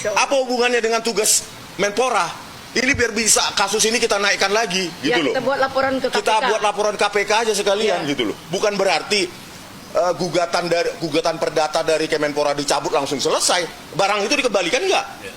Apa hubungannya dengan tugas Menpora? Ini biar bisa kasus ini kita naikkan lagi, gitu loh. Kita buat laporan ke KPK. Kita buat laporan KPK aja sekalian, gitu loh. Bukan berarti gugatan perdata dari Kemenpora dicabut langsung selesai. Barang itu dikembalikan nggak?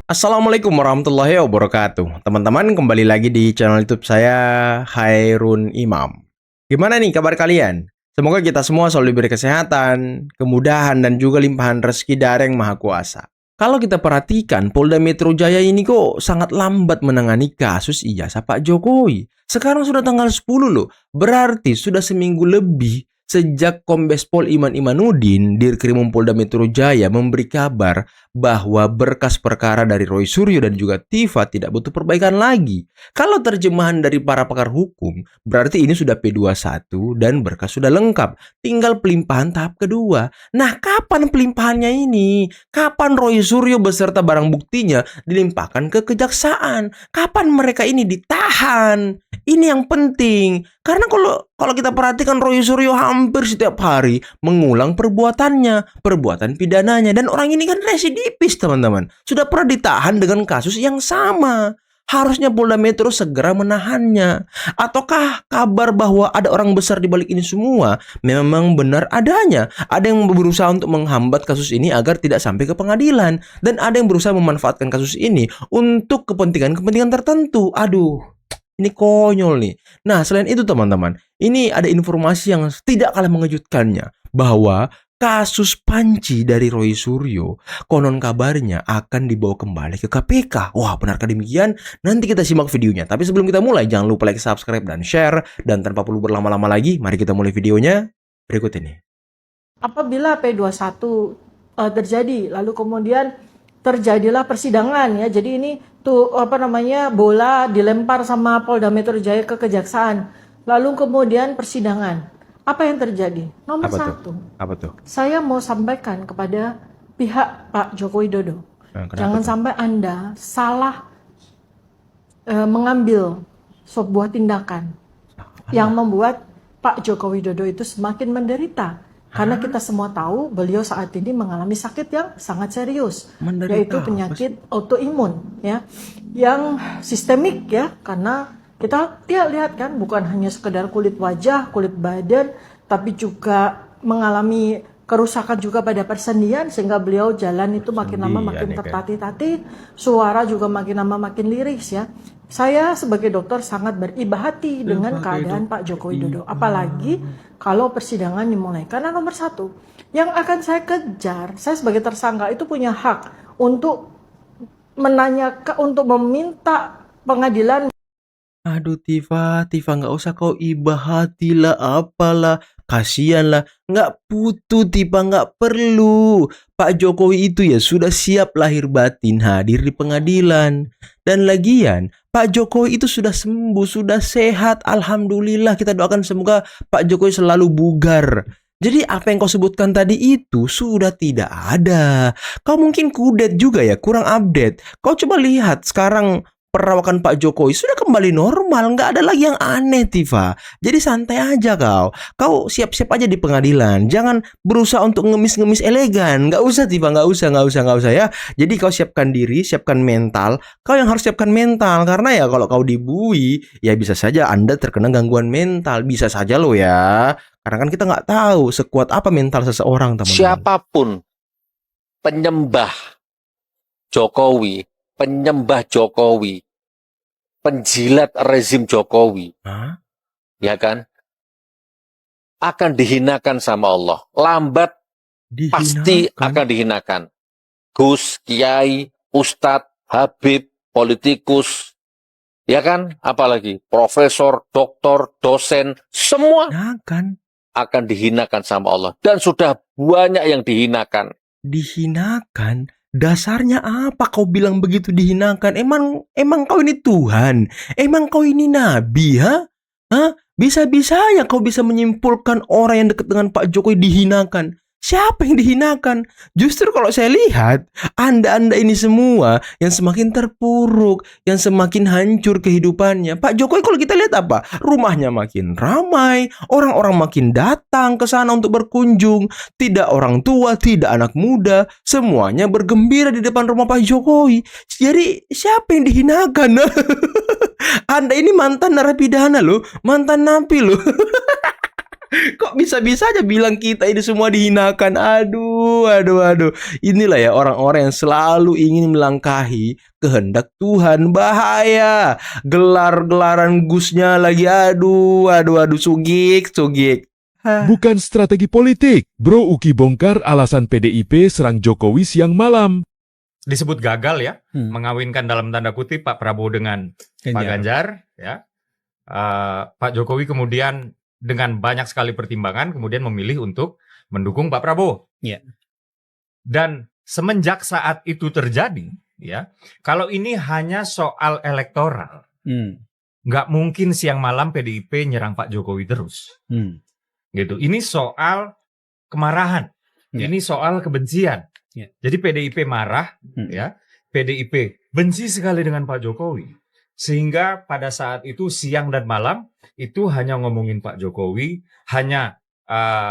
Assalamualaikum warahmatullahi wabarakatuh. Teman-teman, kembali lagi di channel YouTube saya, Hairun Imam. Gimana nih kabar kalian? Semoga kita semua selalu diberi kesehatan, kemudahan, dan juga limpahan rezeki dari Yang Maha Kuasa. Kalau kita perhatikan, Polda Metro Jaya ini kok sangat lambat menangani kasus ijazah Pak Jokowi. Sekarang sudah tanggal 10 loh, berarti sudah seminggu lebih sejak Kombes Pol Iman Imanuddin, Dirkrimum Polda Metro Jaya memberi kabar bahwa berkas perkara dari Roy Suryo dan juga Tifa tidak butuh perbaikan lagi. Kalau terjemahan dari para pakar hukum, berarti ini sudah P21 dan berkas sudah lengkap. Tinggal pelimpahan tahap kedua. Nah, kapan pelimpahannya ini? Kapan Roy Suryo beserta barang buktinya dilimpahkan ke kejaksaan? Kapan mereka ini ditahan? Ini yang penting. Karena kalau kita perhatikan Roy Suryo hampir setiap hari mengulang perbuatannya, perbuatan pidananya, dan orang ini kan residipis, teman-teman. Sudah pernah ditahan dengan kasus yang sama. Harusnya Polda Metro segera menahannya. Ataukah kabar bahwa ada orang besar di balik ini semua memang benar adanya? Ada yang berusaha untuk menghambat kasus ini agar tidak sampai ke pengadilan, dan ada yang berusaha memanfaatkan kasus ini untuk kepentingan-kepentingan tertentu. Aduh, ini konyol nih. Nah, selain itu teman-teman, ini ada informasi yang tidak kalah mengejutkannya, bahwa kasus panci dari Roy Suryo konon kabarnya akan dibawa kembali ke KPK. Wah, benarkah demikian? Nanti kita simak videonya. Tapi sebelum kita mulai, jangan lupa like, subscribe, dan share. Dan tanpa perlu berlama-lama lagi, mari kita mulai videonya berikut ini. Apabila P21 terjadi, lalu kemudian terjadilah persidangan ya. Jadi ini tuh bola dilempar sama Polda Metro Jaya ke kejaksaan. Lalu kemudian persidangan. Apa yang terjadi? Nomor satu. Apa tuh? Saya mau sampaikan kepada pihak Pak Joko Widodo. Jangan sampai Anda salah mengambil sebuah tindakan yang membuat Pak Joko Widodo itu semakin menderita. Karena kita semua tahu beliau saat ini mengalami sakit yang sangat serius, yaitu penyakit autoimun ya, yang sistemik ya, karena kita lihat kan bukan hanya sekedar kulit wajah, kulit badan, tapi juga mengalami kerusakan juga pada persendian, sehingga beliau jalan itu makin lama makin tertatih-tatih, suara juga makin lama makin liris ya. Saya sebagai dokter sangat beribah hati dengan keadaan Pak Joko Widodo, apalagi kalau persidangan dimulai. Karena nomor satu, yang akan saya kejar, saya sebagai tersangka itu punya hak untuk menanyakan, untuk meminta pengadilan. Aduh Tifa nggak usah kau ibah hati lah, apalah, kasihan lah, nggak butuh Tifa, nggak perlu. Pak Jokowi itu ya sudah siap lahir batin hadir di pengadilan. Dan lagian, Pak Jokowi itu sudah sembuh, sudah sehat, alhamdulillah. Kita doakan semoga Pak Jokowi selalu bugar. Jadi apa yang kau sebutkan tadi itu sudah tidak ada. Kau mungkin kudet juga ya, kurang update. Kau coba lihat sekarang perawakan Pak Jokowi sudah kembali normal, nggak ada lagi yang aneh, Tifa. Jadi santai aja kau. Kau siap-siap aja di pengadilan. Jangan berusaha untuk ngemis-ngemis elegan. Nggak usah, Tifa, nggak usah ya. Jadi kau siapkan diri, siapkan mental. Kau yang harus siapkan mental, karena ya kalau kau dibully, ya bisa saja Anda terkena gangguan mental. Bisa saja loh ya. Karena kan kita nggak tahu sekuat apa mental seseorang, teman-teman. Siapapun penyembah Jokowi, penjilat rezim Jokowi, ya kan, akan dihinakan sama Allah. Lambat pasti akan dihinakan. Gus, Kiai, Ustadz, Habib, politikus, ya kan, apalagi profesor, doktor, dosen, semua akan dihinakan sama Allah. Dan sudah banyak yang dihinakan. Dihinakan? Dasarnya apa kau bilang begitu dihinakan? Emang kau ini Tuhan? Emang kau ini nabi, ha? Bisa-bisanya kau bisa menyimpulkan orang yang dekat dengan Pak Jokowi dihinakan. siapa yang dihinakan? Justru kalau saya lihat, Anda-Anda ini semua yang semakin terpuruk, yang semakin hancur kehidupannya. Pak Jokowi kalau kita lihat apa? Rumahnya makin ramai, orang-orang makin datang ke sana untuk berkunjung. Tidak orang tua, tidak anak muda, semuanya bergembira di depan rumah Pak Jokowi. Jadi siapa yang dihinakan? Anda ini mantan narapidana loh, mantan napi loh. Kok bisa-bisa aja bilang kita ini semua dihinakan? Aduh. Inilah ya orang-orang yang selalu ingin melangkahi kehendak Tuhan. Bahaya. Gelar-gelaran Gusnya lagi. Aduh. Sugik. Bukan strategi politik. Bro Uki bongkar alasan PDIP serang Jokowi siang malam. Disebut gagal ya, mengawinkan dalam tanda kutip Pak Prabowo dengan Pak Ganjar. Ya. Pak Jokowi kemudian dengan banyak sekali pertimbangan kemudian memilih untuk mendukung Pak Prabowo. Iya. Dan semenjak saat itu terjadi, ya, kalau ini hanya soal elektoral, nggak mungkin siang malam PDIP nyerang Pak Jokowi terus. Gitu. Ini soal kemarahan, ini soal kebencian. Jadi PDIP marah, ya, PDIP benci sekali dengan Pak Jokowi. Sehingga pada saat itu siang dan malam itu hanya ngomongin Pak Jokowi, hanya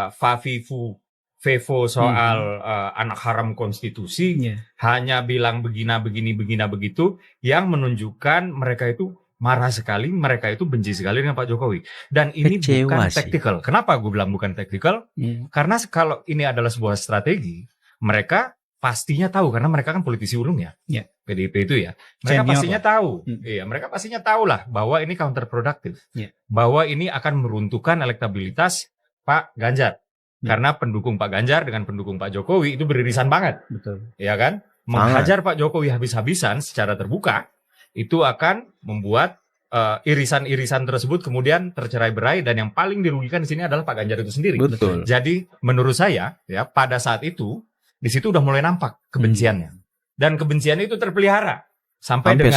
Fafifu Fevo soal anak haram konstitusi, hanya bilang begini begitu, yang menunjukkan mereka itu marah sekali, mereka itu benci sekali dengan Pak Jokowi. Dan ini bukan tactical. Kenapa gue bilang bukan tactical? Karena kalau ini adalah sebuah strategi, mereka pastinya tahu, karena mereka kan politisi ulung ya. PDIP itu ya, mereka pastinya tahu, mereka pastinya tahu lah bahwa ini counterproductive, bahwa ini akan meruntuhkan elektabilitas Pak Ganjar, karena pendukung Pak Ganjar dengan pendukung Pak Jokowi itu beririsan banget, ya kan? Menghajar Pak Jokowi habis-habisan secara terbuka itu akan membuat irisan-irisan tersebut kemudian tercerai-berai, dan yang paling dirugikan di sini adalah Pak Ganjar itu sendiri. Betul. Jadi menurut saya ya pada saat itu di situ udah mulai nampak kebenciannya. Dan kebencian itu terpelihara sampai dengan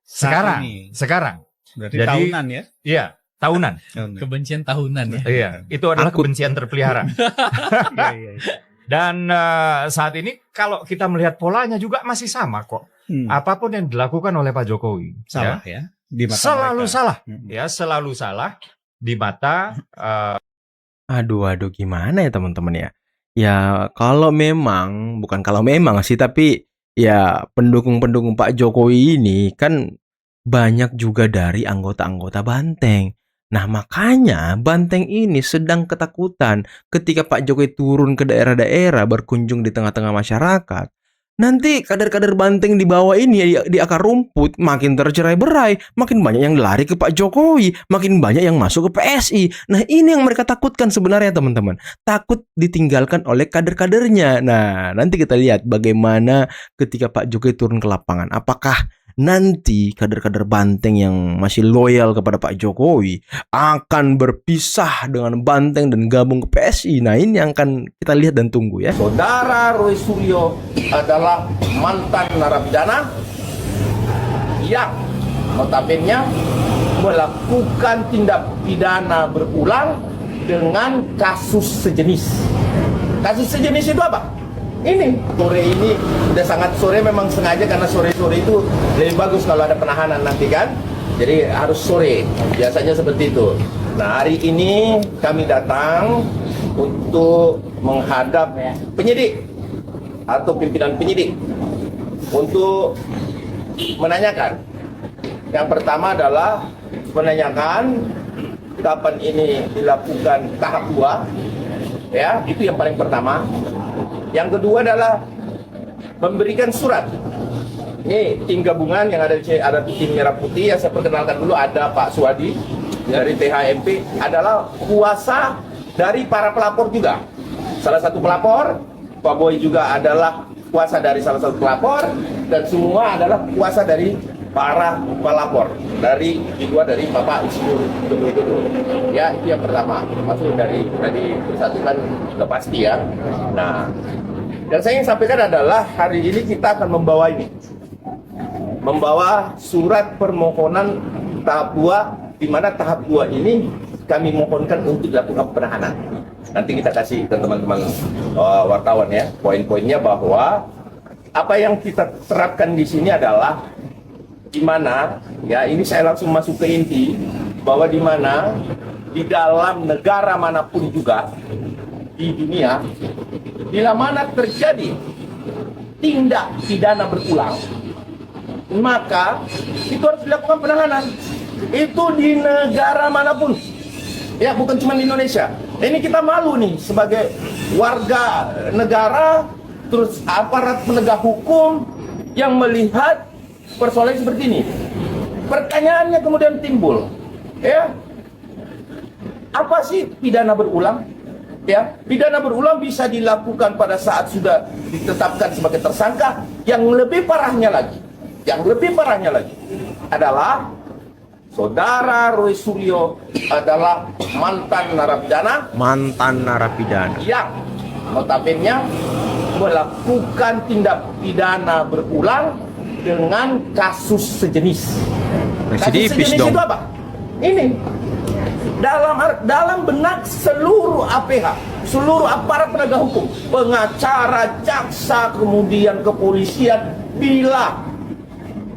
sekarang. Berarti jadi, tahunan ya? Iya, tahunan. Kebencian tahunan ya? Iya, itu adalah kebencian terpelihara. Dan saat ini kalau kita melihat polanya juga masih sama kok. Apapun yang dilakukan oleh Pak Jokowi, salah ya? Di mata selalu mereka. salah, ya selalu salah di mata. Aduh, gimana ya teman-teman ya? Ya bukan kalau memang sih, tapi ya pendukung-pendukung Pak Jokowi ini kan banyak juga dari anggota-anggota Banteng. Nah makanya Banteng ini sedang ketakutan ketika Pak Jokowi turun ke daerah-daerah berkunjung di tengah-tengah masyarakat. Nanti kader-kader Banteng di bawah ini di akar rumput makin tercerai-berai, makin banyak yang lari ke Pak Jokowi, makin banyak yang masuk ke PSI. Nah ini yang mereka takutkan sebenarnya teman-teman. Takut ditinggalkan oleh kader-kadernya. Nah nanti kita lihat bagaimana ketika Pak Jokowi turun ke lapangan. Apakah nanti kader-kader Banteng yang masih loyal kepada Pak Jokowi akan berpisah dengan Banteng dan gabung ke PSI? Nah ini yang akan kita lihat dan tunggu ya. Saudara Roy Suryo adalah mantan narapidana yang notabene melakukan tindak pidana berulang dengan kasus sejenis. Kasus sejenis itu apa? Ini sore ini udah sangat sore, memang sengaja karena sore-sore itu lebih bagus kalau ada penahanan nanti kan. Jadi harus sore, biasanya seperti itu. Nah hari ini kami datang untuk menghadap penyidik atau pimpinan penyidik untuk menanyakan. Yang pertama adalah menanyakan kapan ini dilakukan tahap 2, ya itu yang paling pertama. Yang kedua adalah memberikan surat. Ini tim gabungan yang ada tim Merah Putih yang saya perkenalkan dulu, ada Pak Suwadi dari THMP, adalah kuasa dari para pelapor juga. Salah satu pelapor, Pak Boy juga adalah kuasa dari salah satu pelapor, dan semua adalah kuasa dari para pelapor dari Bapak Insinyur Joko Widodo. Ya itu yang pertama, maksud dari persatuan sudah pasti ya. Nah, dan saya ingin sampaikan adalah hari ini kita akan membawa surat permohonan tahap 2 di mana tahap 2 ini kami mohonkan untuk dilakukan penahanan. Nanti kita kasih ke teman-teman wartawan ya, poin-poinnya bahwa apa yang kita terapkan di sini adalah di mana ya, ini saya langsung masuk ke inti bahwa di mana di dalam negara manapun juga di dunia, bila mana terjadi tindak pidana berulang, maka itu harus dilakukan penahanan. Itu di negara manapun, ya, bukan cuma di Indonesia. Ini kita malu nih sebagai warga negara, terus aparat penegak hukum yang melihat persoalan seperti ini. Pertanyaannya kemudian timbul, ya, apa sih pidana berulang? Ya, pidana berulang bisa dilakukan pada saat sudah ditetapkan sebagai tersangka. Yang lebih parahnya lagi adalah Saudara Roy Suryo adalah mantan narapidana yang notabene melakukan tindak pidana berulang dengan kasus sejenis. Residipis dong. Itu apa? Ini dalam benak seluruh APH, seluruh aparat penegak hukum, pengacara, jaksa, kemudian kepolisian, bila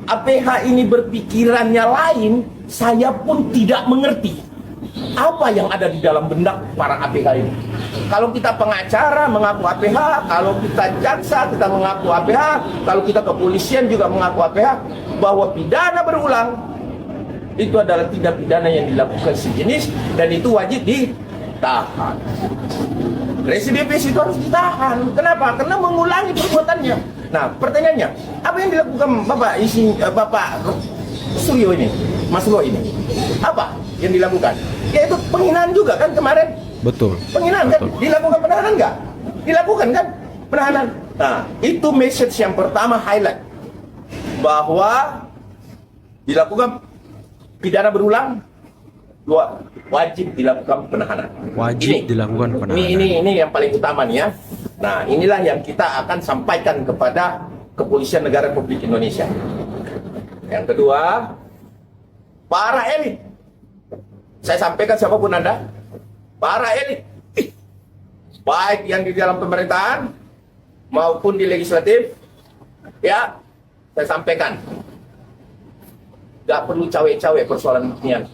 APH ini berpikirannya lain, saya pun tidak mengerti apa yang ada di dalam benak para APH ini. Kalau kita pengacara mengaku APH, kalau kita jaksa kita mengaku APH, kalau kita kepolisian juga mengaku APH, bahwa pidana berulang itu adalah tindak pidana yang dilakukan sejenis dan itu wajib ditahan. Residivis itu harus ditahan. Kenapa? Karena mengulangi perbuatannya. Nah, pertanyaannya, apa yang dilakukan Bapak Suryo ini, Mas Lo ini? Apa yang dilakukan? Yaitu penghinaan juga kan kemarin. Betul. Penghinaan kan? Dilakukan penahanan nggak? Dilakukan kan penahanan. Nah, itu message yang pertama highlight bahwa dilakukan pidana berulang, wajib dilakukan penahanan. Wajib dilakukan penahanan. Ini yang paling utama nih ya. Nah, inilah yang kita akan sampaikan kepada Kepolisian Negara Republik Indonesia. Yang kedua, para elit. Saya sampaikan siapapun Anda, para elit, baik yang di dalam pemerintahan maupun di legislatif, ya, saya sampaikan, gak perlu cawe-cawe persoalan beginian.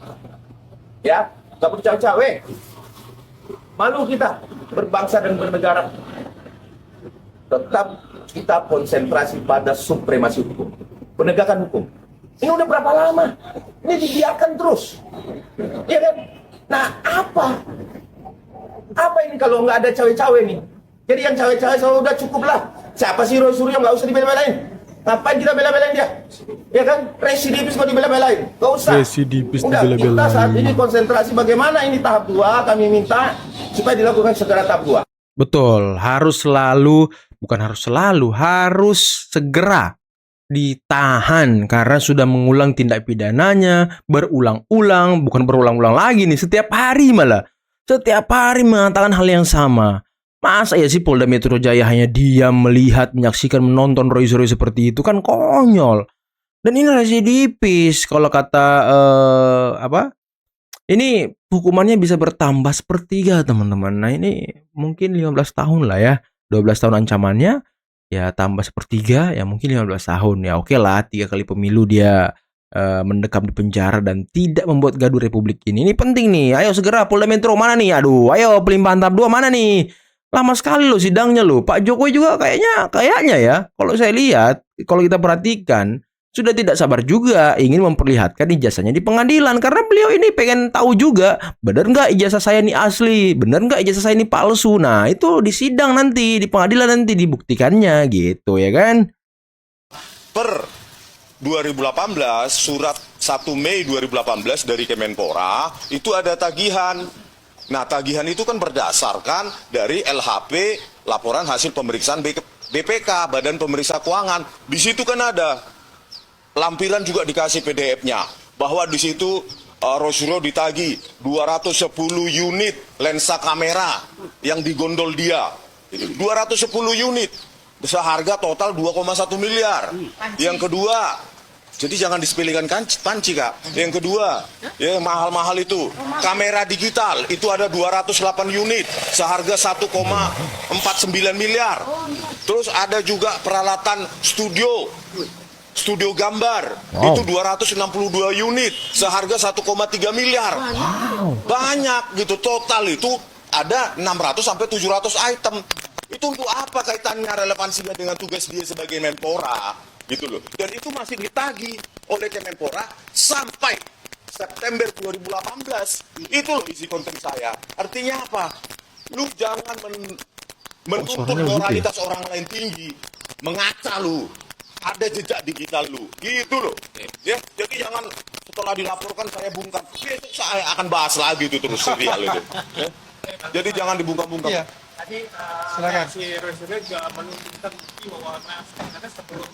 Ya, gak perlu cawe-cawe. Malu kita berbangsa dan bernegara. Tetap kita konsentrasi pada supremasi hukum, penegakan hukum. Ini udah berapa lama? Ini dibiarkan terus. Ya kan? Nah, apa ini kalau nggak ada cawe-cawe nih? Jadi yang cawe-cawe udah cukup lah. Siapa sih Roy Suryo, nggak usah dibela-belain. Ngapain kita bela-belain dia? Ya kan? Residipis kok dibela-belain? Nggak usah. Residipis Udah, dibela-belain. kita saat ini konsentrasi bagaimana ini tahap 2, kami minta supaya dilakukan segera tahap 2. Betul, harus segera ditahan karena sudah mengulang tindak pidananya berulang-ulang, bukan berulang-ulang lagi nih, setiap hari malah. Setiap hari mengatakan hal yang sama. Masa ya sih Polda Metro Jaya hanya diam melihat, menyaksikan, menonton Roy Suryo seperti itu, kan konyol. Dan ini residipis kalau kata ini hukumannya bisa bertambah sepertiga, teman-teman. Nah, ini mungkin 15 tahun lah ya. 12 tahun ancamannya, ya tambah sepertiga, ya mungkin 15 tahun. Ya oke lah, 3 kali pemilu dia mendekam di penjara dan tidak membuat gaduh Republik ini. Ini penting nih. Ayo segera Polda Metro mana nih? Aduh, ayo pelimpahan tahap 2 mana nih? Lama sekali loh sidangnya loh. Pak Jokowi juga kayaknya ya. Kalau saya lihat, kalau kita perhatikan, sudah tidak sabar juga ingin memperlihatkan ijazahnya di pengadilan. Karena beliau ini pengen tahu juga, benar nggak ijazah saya ini asli? Benar nggak ijazah saya ini palsu? Nah, itu di sidang nanti, di pengadilan nanti dibuktikannya gitu ya kan? Per 2018, surat 1 Mei 2018 dari Kemenpora, itu ada tagihan. Nah, tagihan itu kan berdasarkan dari LHP, laporan hasil pemeriksaan BPK, Badan Pemeriksa Keuangan. Di situ kan ada lampiran juga dikasih PDF-nya bahwa di situ Roy Suryo ditagih 210 unit lensa kamera yang digondol dia. 210 unit seharga total 2,1 miliar. Yang kedua, Jadi jangan disepelekan panci, Kak. Yang kedua, ya mahal-mahal itu. Kamera digital itu ada 208 unit seharga 1,49 miliar. Terus ada juga peralatan studio gambar itu 262 unit seharga 1,3 miliar. Banyak gitu, total itu ada 600 sampai 700 item. Itu untuk apa kaitannya, relevansinya dengan tugas dia sebagai Menpora? Gitu loh. Dan itu masih ditagih oleh Kemenpora sampai September 2018. Itu loh isi konten saya. Artinya apa? Lu jangan menuntut moralitas orang lain tinggi. Mengaca lu. Ada jejak digital lu. Gitu loh. Ya, jadi jangan setelah dilaporkan saya bungkam. Besok saya akan bahas lagi itu terus serial itu. Ya. Jadi jangan dibungkam-bungkam. Iya. Tadi Silakan. si Roy Suryo juga menunjukkan bukti bahwa karena sebelum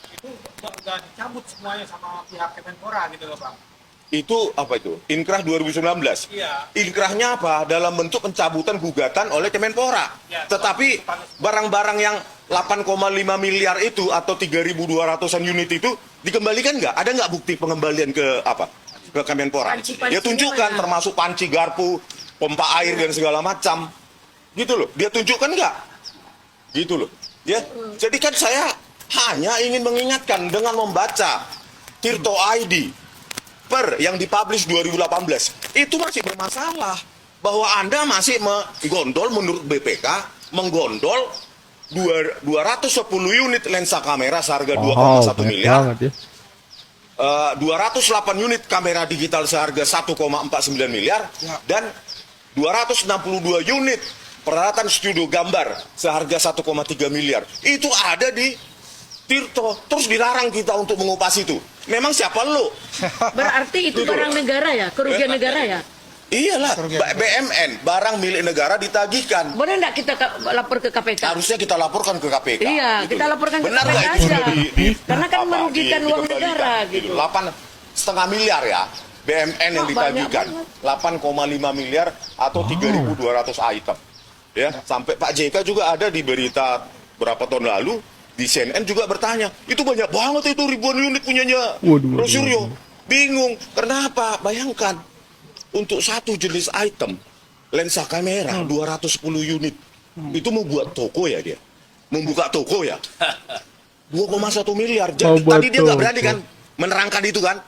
itu udah dicabut semuanya sama pihak Kemenpora gitu loh Bang. Itu apa itu? Inkrah 2019. Iya. Inkrahnya apa? Dalam bentuk pencabutan gugatan oleh Kemenpora. Ya, Tetapi barang-barang yang 8,5 miliar itu atau 3.200-an unit itu dikembalikan nggak? Ada nggak bukti pengembalian ke apa? Ke Kemenpora? Dia tunjukkan termasuk panci, garpu, pompa air dan segala macam. Gitu loh. Dia tunjukkan nggak? Gitu loh. Ya. Jadi kan saya hanya ingin mengingatkan dengan membaca Tirto ID yang dipublish 2018 itu masih bermasalah bahwa Anda masih menggondol menurut BPK menggondol 210 unit lensa kamera seharga 2,1 miliar. 208 unit kamera digital seharga 1,49 miliar dan 262 unit peralatan studio gambar seharga 1,3 miliar. Itu ada di Tirto, terus dilarang kita untuk mengupas itu. Memang siapa lu? Berarti itu barang negara ya, kerugian negara ya? Iyalah, BMN, barang milik negara ditagihkan. Boleh enggak kita lapor ke KPK? Harusnya kita laporkan ke KPK. Iya, gitu kita loh. laporkan ke Benar KPK nggak itu aja. sudah Karena kan merugikan uang dikembalikan, negara gitu. 8,5 miliar ya, BMN yang ditagihkan. 8,5 miliar atau 3.200 item. Ya, sampai Pak JK juga ada di berita berapa tahun lalu di CNN juga bertanya, itu banyak banget itu ribuan unit punyanya Roy Suryo. Bingung, kenapa? Bayangkan untuk satu jenis item lensa kamera 210 unit itu mau buat toko ya dia, membuka toko ya 2,1 miliar. Jadi tadi dia nggak berani kan menerangkan itu kan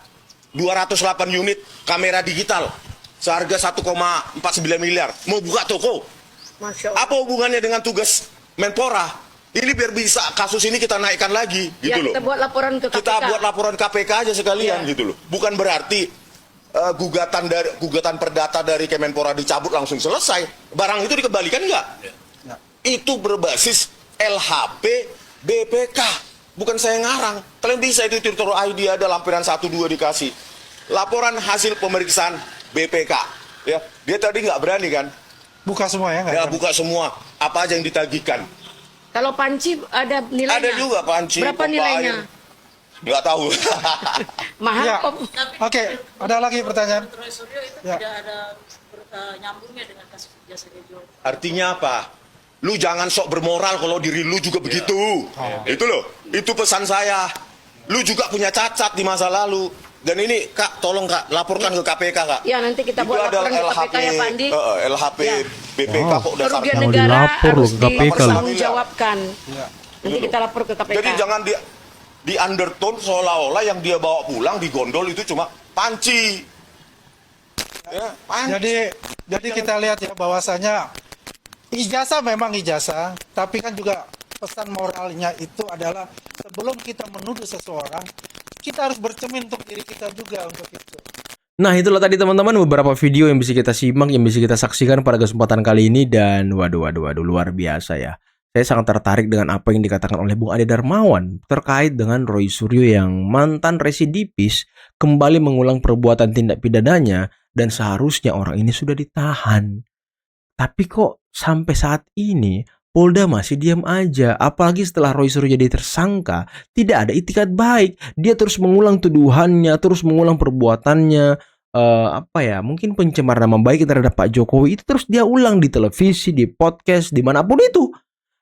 208 unit kamera digital seharga 1,49 miliar mau buka toko. Masya Allah. Apa hubungannya dengan tugas Menpora? Ini biar bisa kasus ini kita naikkan lagi gitu Ya, loh. kita buat laporan ke KPK. Kita buat laporan KPK aja sekalian gitu loh. Bukan berarti gugatan perdata dari Kemenpora dicabut langsung selesai. Barang itu dikembalikan nggak? Itu berbasis LHP BPK. Bukan saya ngarang. Kalian bisa itu Tirto ID ada lampiran 1 2 dikasih. Laporan hasil pemeriksaan BPK. Ya, dia tadi nggak berani kan? Buka semua ya? Ya buka semua. Apa aja yang ditagihkan? Kalau panci ada nilainya? Ada juga panci. Berapa pompa nilainya? air. Nggak tahu. Mahal Ya. kok. Oke, ada lagi pertanyaan? Roy Suryo itu Ya. tidak ada nyambungnya dengan kasus jasa Rejo. Artinya apa? Lu jangan sok bermoral kalau diri lu juga begitu. Itu loh. Itu pesan saya. Lu juga punya cacat di masa lalu. Dan ini Kak, tolong Kak, laporkan ke KPK Kak. Ya nanti kita Itu buat ada laporan ke KPK ya Pak Andi. LHP Ya. BPK kok dasar. Kerugian Mau negara dilapor harus loh ke KPK. dipertanggungjawabkan. Ya. Nanti kita lapor ke KPK. Jadi jangan di undertone seolah-olah yang dia bawa pulang di gondol itu cuma panci. Ya, panci. Jadi kita lihat ya bahwasanya ijazah memang ijazah, tapi kan juga pesan moralnya itu adalah sebelum kita menuduh seseorang, kita harus bercermin untuk diri kita juga untuk itu. Nah, itulah tadi teman-teman beberapa video yang bisa kita simak, yang bisa kita saksikan pada kesempatan kali ini. Dan waduh, luar biasa ya. Saya sangat tertarik dengan apa yang dikatakan oleh Bung Ade Darmawan terkait dengan Roy Suryo yang mantan residivis kembali mengulang perbuatan tindak pidananya dan seharusnya orang ini sudah ditahan. Tapi kok sampai saat ini Polda masih diam aja, apalagi setelah Roy Suryo jadi tersangka, tidak ada itikat baik. Dia terus mengulang tuduhannya, terus mengulang perbuatannya, mungkin pencemar nama baik terhadap Pak Jokowi itu terus dia ulang di televisi, di podcast, dimanapun itu.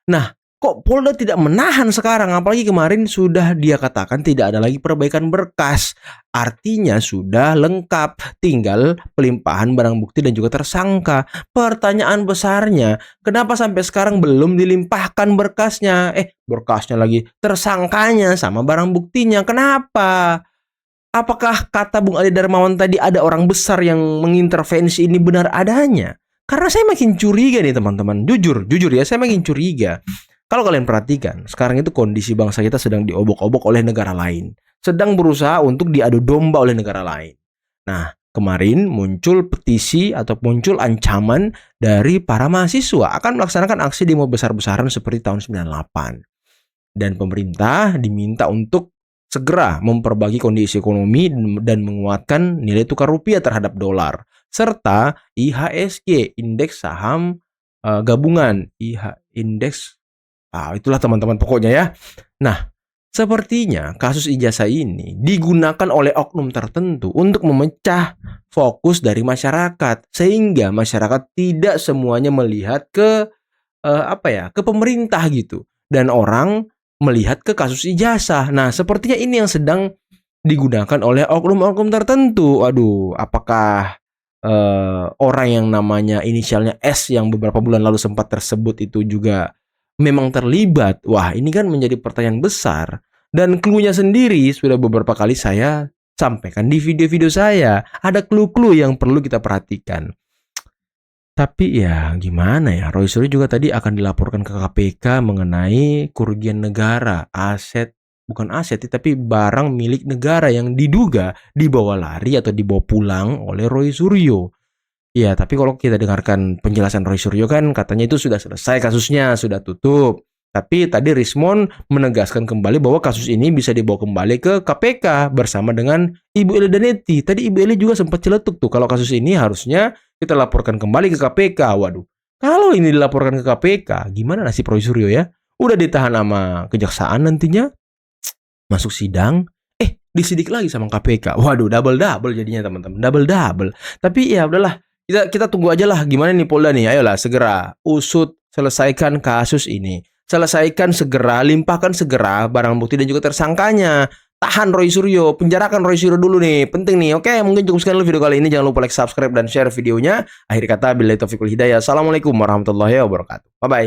Nah, Kok Polda tidak menahan sekarang? Apalagi kemarin sudah dia katakan tidak ada lagi perbaikan berkas. Artinya sudah lengkap, tinggal pelimpahan barang bukti dan juga tersangka. Pertanyaan besarnya, kenapa sampai sekarang belum dilimpahkan berkasnya? Berkasnya lagi, tersangkanya sama barang buktinya. Kenapa? Apakah kata Bung Adi Darmawan tadi ada orang besar yang mengintervensi ini benar adanya? Karena saya makin curiga nih teman-teman. Jujur ya, saya makin curiga. Kalau kalian perhatikan, sekarang itu kondisi bangsa kita sedang diobok-obok oleh negara lain. Sedang berusaha untuk diadu domba oleh negara lain. Nah, kemarin muncul petisi atau muncul ancaman dari para mahasiswa akan melaksanakan aksi demo besar-besaran seperti tahun 98. Dan pemerintah diminta untuk segera memperbaiki kondisi ekonomi dan menguatkan nilai tukar rupiah terhadap dolar. Serta IHSG, indeks saham gabungan. Indeks itulah teman-teman pokoknya ya. Nah, sepertinya kasus ijazah ini digunakan oleh oknum tertentu untuk memecah fokus dari masyarakat sehingga masyarakat tidak semuanya melihat ke ke pemerintah gitu dan orang melihat ke kasus ijazah. Nah, sepertinya ini yang sedang digunakan oleh oknum-oknum tertentu. Aduh, apakah orang yang namanya inisialnya S yang beberapa bulan lalu sempat tersebut itu juga memang terlibat? Wah, ini kan menjadi pertanyaan besar. Dan clue-nya sendiri sudah beberapa kali saya sampaikan di video-video saya. Ada clue-clue yang perlu kita perhatikan. Tapi ya gimana ya, Roy Suryo juga tadi akan dilaporkan ke KPK mengenai kerugian negara, bukan aset, tapi barang milik negara yang diduga dibawa lari atau dibawa pulang oleh Roy Suryo. Ya, tapi kalau kita dengarkan penjelasan Roy Suryo kan katanya itu sudah selesai kasusnya, sudah tutup. Tapi tadi Rismon menegaskan kembali bahwa kasus ini bisa dibawa kembali ke KPK bersama dengan Ibu Eli Danetti. Tadi Ibu Eli juga sempat celetuk tuh kalau kasus ini harusnya kita laporkan kembali ke KPK. Waduh, kalau ini dilaporkan ke KPK, gimana nasib Roy Suryo ya? Udah ditahan sama kejaksaan nantinya, masuk sidang, disidik lagi sama KPK. Waduh, double jadinya teman-teman, double. Tapi ya udahlah. Kita tunggu aja lah gimana nih Polda nih. Ayolah segera usut, selesaikan kasus ini. Selesaikan segera, limpahkan segera barang bukti dan juga tersangkanya. Tahan Roy Suryo, penjarakan Roy Suryo dulu nih. Penting nih. Oke, mungkin cukup sekian dulu video kali ini. Jangan lupa like, subscribe dan share videonya. Akhir kata, billahi taufiq wal hidayah. Assalamualaikum warahmatullahi wabarakatuh. Bye bye.